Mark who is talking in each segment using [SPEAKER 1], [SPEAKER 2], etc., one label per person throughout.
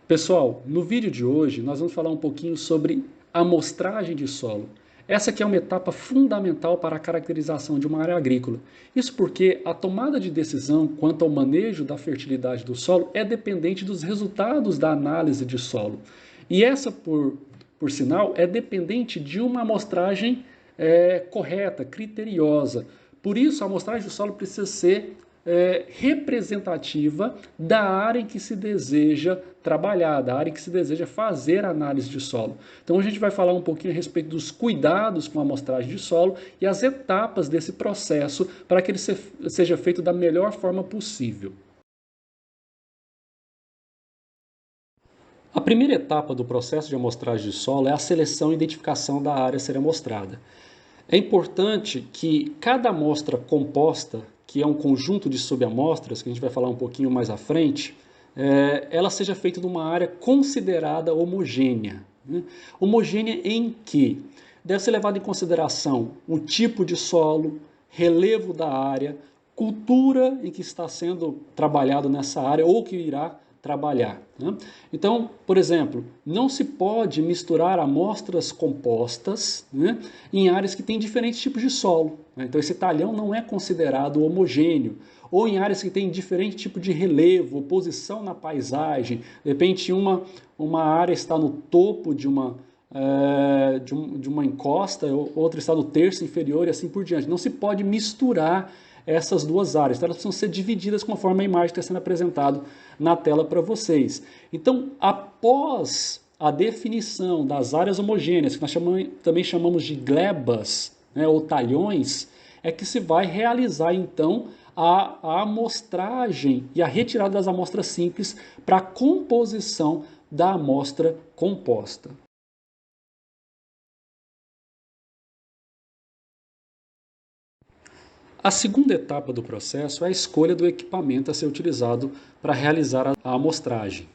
[SPEAKER 1] Pessoal, no vídeo de hoje nós vamos falar um pouquinho sobre amostragem de solo. Essa aqui é uma etapa fundamental para a caracterização de uma área agrícola. Isso porque a tomada de decisão quanto ao manejo da fertilidade do solo é dependente dos resultados da análise de solo. E essa, por sinal, é dependente de uma amostragem correta, criteriosa. Por isso, a amostragem do solo precisa ser representativa da área em que se deseja trabalhar, da área em que se deseja fazer análise de solo. Então a gente vai falar um pouquinho a respeito dos cuidados com a amostragem de solo e as etapas desse processo para que ele seja feito da melhor forma possível. A primeira etapa do processo de amostragem de solo é a seleção e identificação da área a ser amostrada. É importante que cada amostra composta, que é um conjunto de subamostras, que a gente vai falar um pouquinho mais à frente, ela seja feita numa área considerada homogênea. Né? Homogênea em que deve ser levado em consideração o tipo de solo, relevo da área, cultura em que está sendo trabalhado nessa área ou que irá trabalhar. Né? Então, por exemplo, não se pode misturar amostras compostas, né, em áreas que têm diferentes tipos de solo. Né? Então, esse talhão não é considerado homogêneo. Ou em áreas que têm diferente tipo de relevo, posição na paisagem. De repente, uma área está no topo de uma encosta, outra está no terço inferior e assim por diante. Não se pode misturar essas duas áreas. Então, elas precisam ser divididas conforme a imagem está sendo apresentada na tela para vocês. Então, após a definição das áreas homogêneas, que nós também chamamos de glebas, né, ou talhões, é que se vai realizar, então, a amostragem e a retirada das amostras simples para a composição da amostra composta. A segunda etapa do processo é a escolha do equipamento a ser utilizado para realizar a amostragem.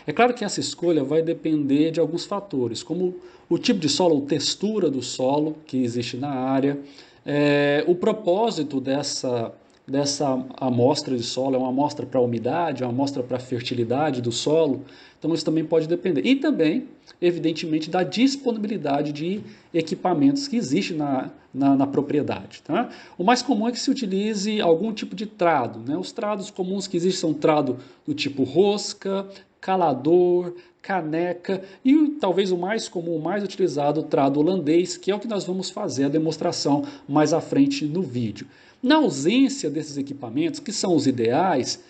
[SPEAKER 1] É claro que essa escolha vai depender de alguns fatores, como o tipo de solo, ou textura do solo que existe na área, o propósito dessa amostra de solo, é uma amostra para umidade, é uma amostra para fertilidade do solo, então isso também pode depender. E também, evidentemente, da disponibilidade de equipamentos que existe na propriedade. Tá? O mais comum é que se utilize algum tipo de trado. Né? Os trados comuns que existem são trado do tipo rosca, calador, caneca e talvez o mais comum, o mais utilizado, o trado holandês, que é o que nós vamos fazer a demonstração mais à frente no vídeo. Na ausência desses equipamentos, que são os ideais,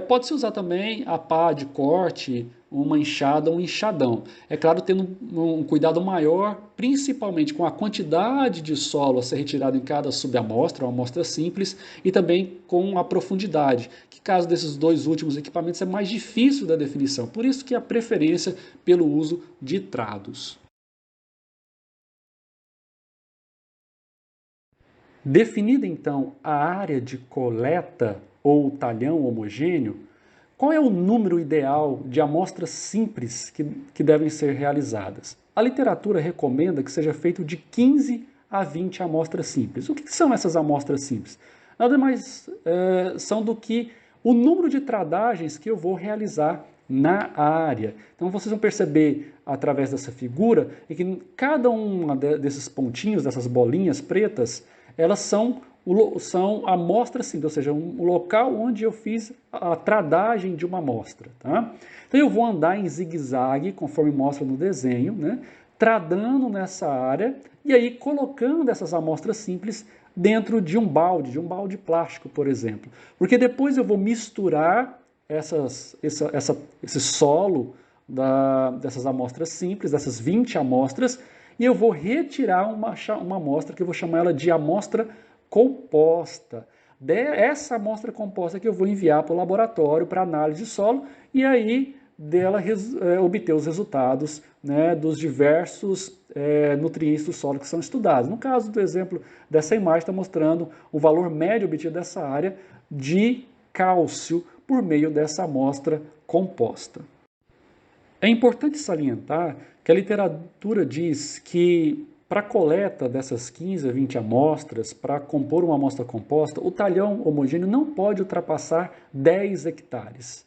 [SPEAKER 1] pode-se usar também a pá de corte, uma enxada, um enxadão. É claro, tendo um cuidado maior, principalmente com a quantidade de solo a ser retirado em cada subamostra, uma amostra simples, e também com a profundidade, que caso desses dois últimos equipamentos é mais difícil da definição. Por isso que a preferência pelo uso de trados. Definida então a área de coleta ou talhão homogêneo, qual é o número ideal de amostras simples que devem ser realizadas? A literatura recomenda que seja feito de 15 a 20 amostras simples. O que são essas amostras simples? Nada mais são do que o número de tradagens que eu vou realizar na área. Então vocês vão perceber através dessa figura que cada um desses pontinhos, dessas bolinhas pretas, elas são amostras simples, ou seja, um local onde eu fiz a tradagem de uma amostra. Tá? Então eu vou andar em zigue-zague, conforme mostra no desenho, né? Tradando nessa área e aí colocando essas amostras simples dentro de um balde plástico, por exemplo. Porque depois eu vou misturar esse solo dessas amostras simples, dessas 20 amostras, e eu vou retirar uma amostra que eu vou chamar ela de amostra composta. Essa amostra composta que eu vou enviar para o laboratório para análise de solo e aí dela obter os resultados, né, dos diversos nutrientes do solo que são estudados. No caso do exemplo dessa imagem, está mostrando o valor médio obtido dessa área de cálcio por meio dessa amostra composta. É importante salientar que a literatura diz que para a coleta dessas 15 a 20 amostras, para compor uma amostra composta, o talhão homogêneo não pode ultrapassar 10 hectares.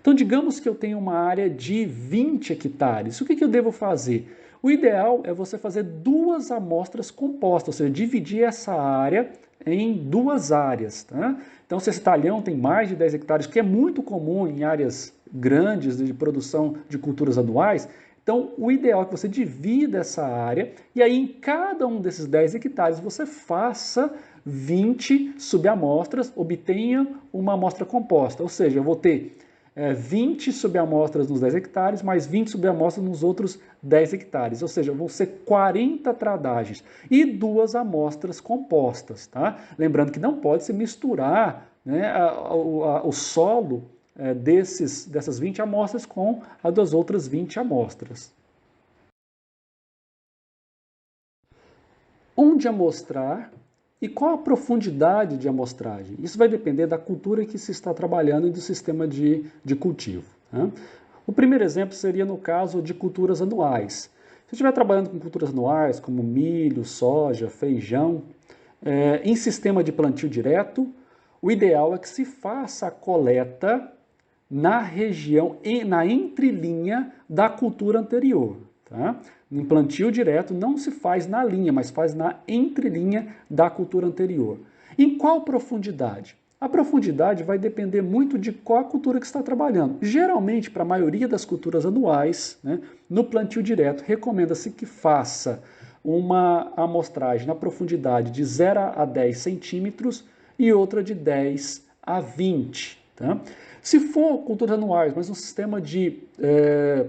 [SPEAKER 1] Então, digamos que eu tenho uma área de 20 hectares. O que eu devo fazer? O ideal é você fazer 2 amostras compostas, ou seja, dividir essa área em 2 áreas. Tá? Então, se esse talhão tem mais de 10 hectares, que é muito comum em áreas grandes de produção de culturas anuais, então o ideal é que você divida essa área e aí em cada um desses 10 hectares você faça 20 subamostras, obtenha uma amostra composta. Ou seja, eu vou ter 20 subamostras nos 10 hectares, mais 20 subamostras nos outros 10 hectares. Ou seja, vão ser 40 tradagens e 2 amostras compostas. Tá? Lembrando que não pode se misturar, né, o solo dessas 20 amostras com a das outras 20 amostras. Onde amostrar e qual a profundidade de amostragem? Isso vai depender da cultura que se está trabalhando e do sistema de cultivo. Tá? O primeiro exemplo seria no caso de culturas anuais. Se estiver trabalhando com culturas anuais, como milho, soja, feijão, em sistema de plantio direto, o ideal é que se faça a coleta na região, na entrelinha da cultura anterior. Tá? Em plantio direto não se faz na linha, mas faz na entrelinha da cultura anterior. Em qual profundidade? A profundidade vai depender muito de qual a cultura que está trabalhando. Geralmente, para a maioria das culturas anuais, né, no plantio direto, recomenda-se que faça uma amostragem na profundidade de 0 a 10 centímetros e outra de 10 a 20. Tá? Se for culturas anuais, mas um sistema de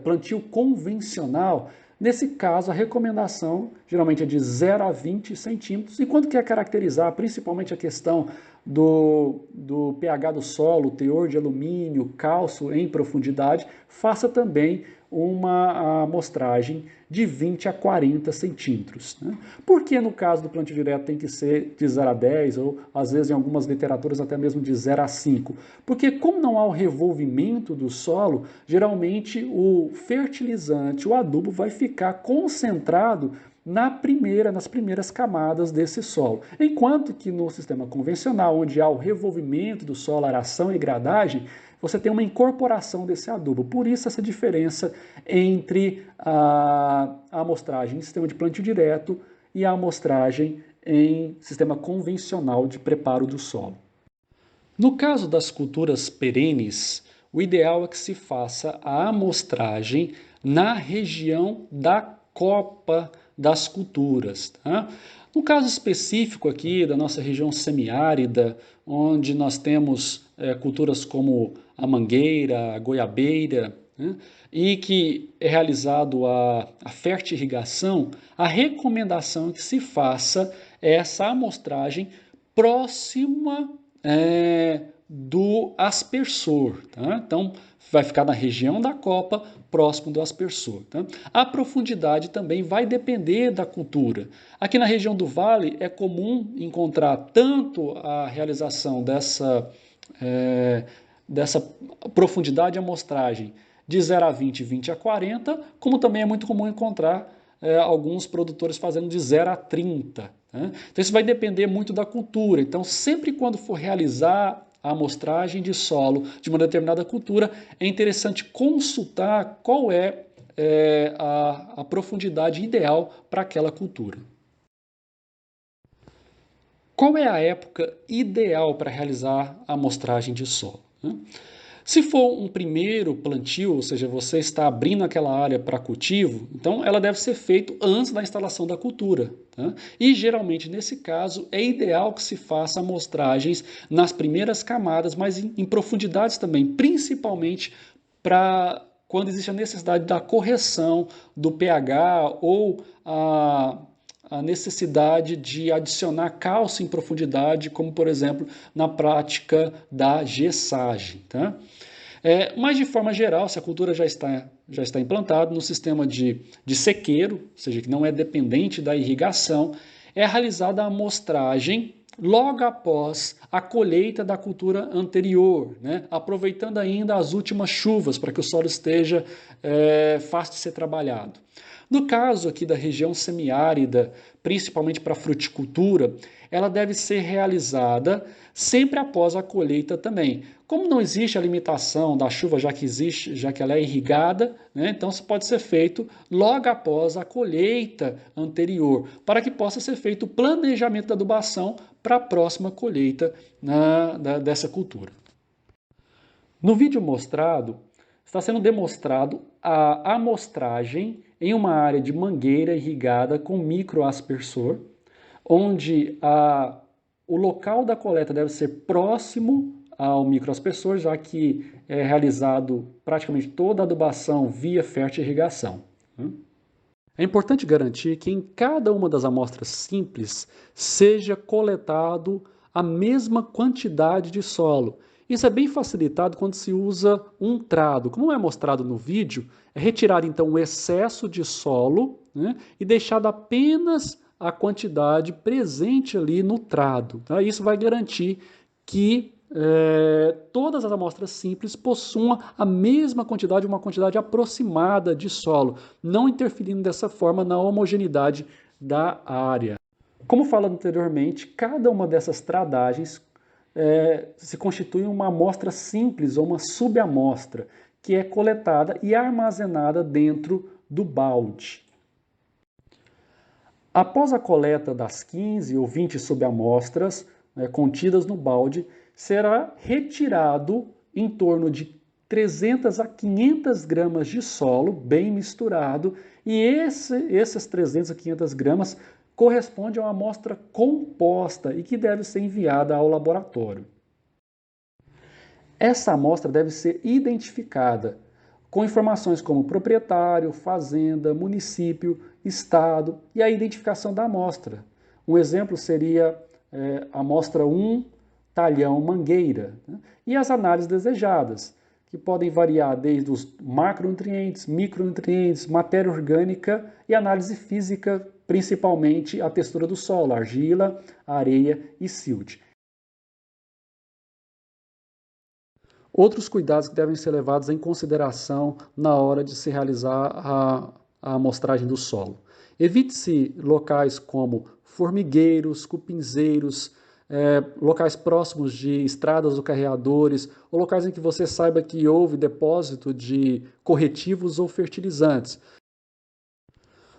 [SPEAKER 1] plantio convencional, nesse caso a recomendação geralmente é de 0 a 20 centímetros. E quando quer caracterizar principalmente a questão do pH do solo, teor de alumínio, cálcio em profundidade, faça também uma amostragem de 20 a 40 centímetros. Né? Por que no caso do plantio direto tem que ser de 0 a 10 ou às vezes em algumas literaturas até mesmo de 0 a 5? Porque como não há o revolvimento do solo, geralmente o fertilizante, o adubo vai ficar concentrado nas primeiras camadas desse solo. Enquanto que no sistema convencional, onde há o revolvimento do solo, aração e gradagem, você tem uma incorporação desse adubo. Por isso essa diferença entre a amostragem em sistema de plantio direto e a amostragem em sistema convencional de preparo do solo. No caso das culturas perenes, o ideal é que se faça a amostragem na região da copa das culturas. Tá? No caso específico aqui da nossa região semiárida, onde nós temos culturas como a mangueira, a goiabeira, né? E que é realizado a fertirrigação, a recomendação é que se faça essa amostragem próxima do aspersor. Tá? Então, vai ficar na região da copa, próximo do aspersor. Tá? A profundidade também vai depender da cultura. Aqui na região do vale é comum encontrar tanto a realização dessa profundidade de amostragem de 0 a 20, 20 a 40, como também é muito comum encontrar alguns produtores fazendo de 0 a 30. Né? Então isso vai depender muito da cultura. Então sempre quando for realizar a amostragem de solo de uma determinada cultura, é interessante consultar qual é a profundidade ideal para aquela cultura. Qual é a época ideal para realizar a amostragem de solo? Se for um primeiro plantio, ou seja, você está abrindo aquela área para cultivo, então ela deve ser feita antes da instalação da cultura. Tá? E geralmente, nesse caso, é ideal que se faça amostragens nas primeiras camadas, mas em profundidades também, principalmente para quando existe a necessidade da correção do pH ou a necessidade de adicionar cálcio em profundidade, como por exemplo na prática da gessagem. Tá? Mas de forma geral, se a cultura já está implantada no sistema de sequeiro, ou seja, que não é dependente da irrigação, é realizada a amostragem logo após a colheita da cultura anterior, né? Aproveitando ainda as últimas chuvas para que o solo esteja fácil de ser trabalhado. No caso aqui da região semiárida, principalmente para fruticultura, ela deve ser realizada sempre após a colheita também. Como não existe a limitação da chuva, já que existe, já que ela é irrigada, né, então isso pode ser feito logo após a colheita anterior, para que possa ser feito o planejamento da adubação para a próxima colheita dessa cultura. No vídeo mostrado, está sendo demonstrado a amostragem em uma área de mangueira irrigada com microaspersor, onde o local da coleta deve ser próximo ao microaspersor, já que é realizado praticamente toda a adubação via fertirrigação. É importante garantir que em cada uma das amostras simples seja coletado a mesma quantidade de solo. Isso é bem facilitado quando se usa um trado. Como é mostrado no vídeo, é retirado então o excesso de solo, né, e deixado apenas a quantidade presente ali no trado. Tá? Isso vai garantir que todas as amostras simples possuam a mesma quantidade, uma quantidade aproximada de solo, não interferindo dessa forma na homogeneidade da área. Como falado anteriormente, cada uma dessas tradagens se constitui uma amostra simples ou uma subamostra, que é coletada e armazenada dentro do balde. Após a coleta das 15 ou 20 subamostras contidas no balde, será retirado em torno de 300 a 500 gramas de solo bem misturado, e essas 300 a 500 gramas corresponde a uma amostra composta e que deve ser enviada ao laboratório. Essa amostra deve ser identificada com informações como proprietário, fazenda, município, estado e a identificação da amostra. Um exemplo seria a amostra 1, talhão mangueira, né? E as análises desejadas, que podem variar desde os macronutrientes, micronutrientes, matéria orgânica e análise física, principalmente a textura do solo, argila, areia e silt. Outros cuidados que devem ser levados em consideração na hora de se realizar a amostragem do solo. Evite-se locais como formigueiros, cupinzeiros, locais próximos de estradas ou carreadores, ou locais em que você saiba que houve depósito de corretivos ou fertilizantes.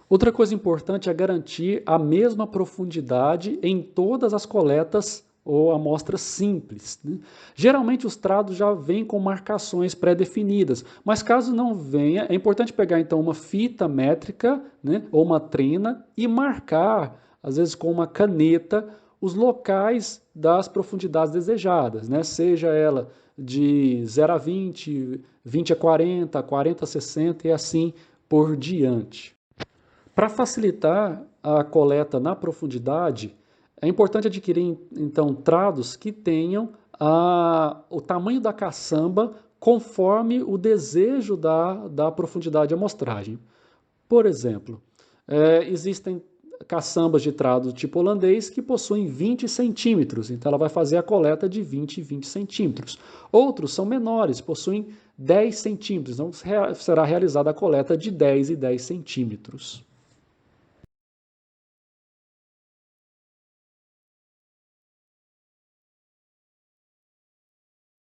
[SPEAKER 1] Outra coisa importante é garantir a mesma profundidade em todas as coletas ou amostras simples, né? Geralmente os trados já vêm com marcações pré-definidas, mas caso não venha, é importante pegar então uma fita métrica, né, ou uma trena e marcar, às vezes com uma caneta, os locais das profundidades desejadas, né? Seja ela de 0 a 20, 20 a 40, 40 a 60 e assim por diante. Para facilitar a coleta na profundidade, é importante adquirir então trados que tenham o tamanho da caçamba conforme o desejo da profundidade de amostragem. Por exemplo, existem caçambas de trado tipo holandês que possuem 20 centímetros, então ela vai fazer a coleta de 20 em 20 centímetros. Outros são menores, possuem 10 centímetros, então será realizada a coleta de 10 e 10 centímetros.